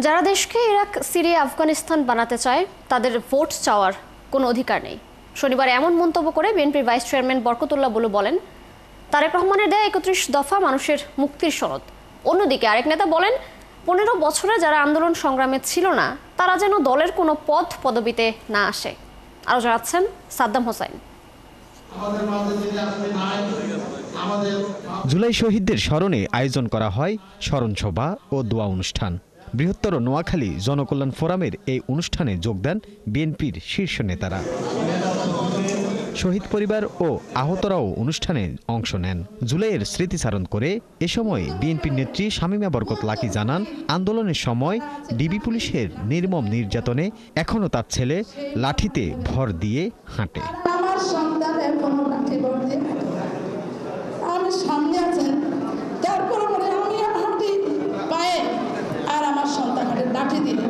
যারা দেশকে Iraq, Syria, Afghanistan বানাতে চায় তাদের ভোট চাওয়ার কোনো অধিকার নেই। শনিবার এমন মন্তব্য করে বিএনপির ভাইস চেয়ারম্যান বরকতুল্লাহ বুলু বলেন, তারেক রহমানের দেয়া ৩১ দফা মানুষের মুক্তির সনদ। অন্যদিকে আরেক নেতা বলেন, ১৫ বছরে যারা আন্দোলন সংগ্রামে ছিল না তারা যেন দলের কোনো পদ পদবিতে না আসে। আরও জানাচ্ছেন সাদ্দাম হোসাইন। জুলাই শহীদদের স্মরণে আয়োজন করা হয় স্মরণসভা ও দোয়া অনুষ্ঠান। বৃহত্তর নোয়াখালী জনকল্যাণ ফোরামের এই অনুষ্ঠানে যোগ দেন বিএনপির শীর্ষ নেতারা। শহীদ পরিবার ও আহতরাও অনুষ্ঠানে অংশ নেন। জুলাইয়ের স্মৃতিচারণ করে এ সময় বিএনপির নেত্রী শামীমা বরকত লাকী জানান, আন্দোলনের সময় ডিবি পুলিশের নির্মম নির্যাতনে এখনও তার ছেলে লাঠিতে ভর দিয়ে হাঁটে। সামনে আছেন, তারপরে আমি হাঁটি পায়ে আর আমার সন্তান হাঁটে লাঠি দিলে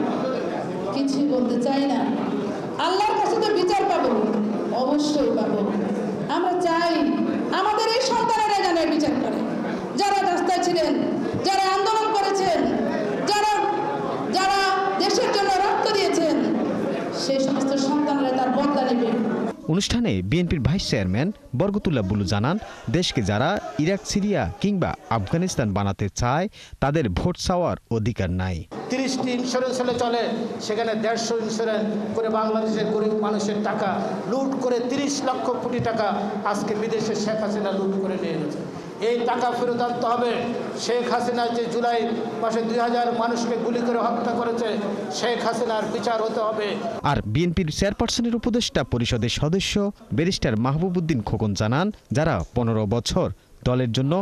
কিছু বলতে চাই না। আল্লাহর কাছে তো বিচার পাবো, অবশ্যই পাবো। আমরা চাই আমাদের এই সন্তানেরা যেন বিচার করে, যারা রাস্তায় ছিলেন, যারা আন্দোলন করেছেন, যারা দেশের জন্য রক্ত দিয়েছেন, সেই সমস্ত সন্তানেরা তার বদলা নেবে। অনুষ্ঠানে বিএনপির ভাইস চেয়ারম্যান বরকতুল্লাহ বুলু জানান, দেশকে যারা ইরাক, সিরিয়া কিংবা আফগানিস্তান বানাতে চায় তাদের ভোট চাওয়ার অধিকার নাই। 30টি ইন্স্যুরেন্স হলে চলে, সেখানে 150 ইন্স্যুরেন্স করে বাংলাদেশের গরিব মানুষের টাকা লুট করে 30 লক্ষ কোটি টাকা আজকে বিদেশে শেখ হাসিনা লুট করে নিয়ে গেছে। এই টাকা ফেরত আনতে হবে। শেখ হাসিনা যে জুলাই মাসে 2000 মানুষকে গুলি করে হত্যা করেছে, শেখ হাসিনার বিচার হতে হবে। আর বিএনপির চেয়ারপারসনের উপদেষ্টা পরিষদের সদস্য ব্যারিস্টার মাহবুবউদ্দিন খোকন জানান, যারা 15 বছর দলের জন্য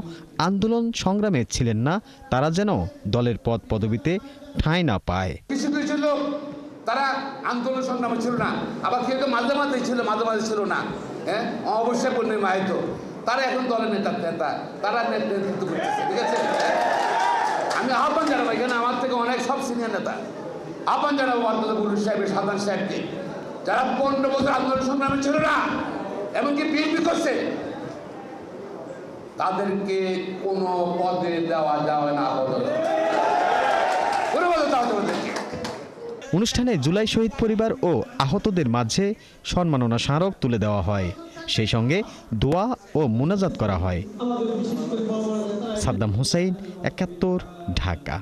আন্দোলন সংগ্রামে ছিলেন না তারা যেন দলের পদ পদবিতে ঠাঁই না পায়। কিছু কিছু লোক তারা আন্দোলন সংগ্রামে ছিল না, আবার কেউ মাঝে মাঝে ছিল, মাঝে মাঝে ছিল না। হ্যাঁ, অবশ্যই পূর্ণিমায়িত তারা এখন দলের নেতা, তারা নেতৃত্ব করতেছে। ঠিক আছে, আমি আহ্বান জানাবো, এখানে আমার থেকে অনেক সব সিনিয়র নেতা আহ্বান জানাবো বরকতুল্লাহ বুলু সাহেবের, সাধারণ সাহেবকে, যারা 15 বছর আন্দোলন সংগ্রামে ছিল না, এমনকি বিএনপি করছে, তাদেরকে কোনো পদে দেওয়া যাবে না। অনুষ্ঠানে জুলাই শহীদ পরিবার ও আহতদের মাঝে সম্মাননা স্মারক তুলে দেওয়া হয়, সেই সঙ্গে দোয়া ও মুনাজাত করা হয়। সাদ্দাম হোসাইন, ৭১, ঢাকা।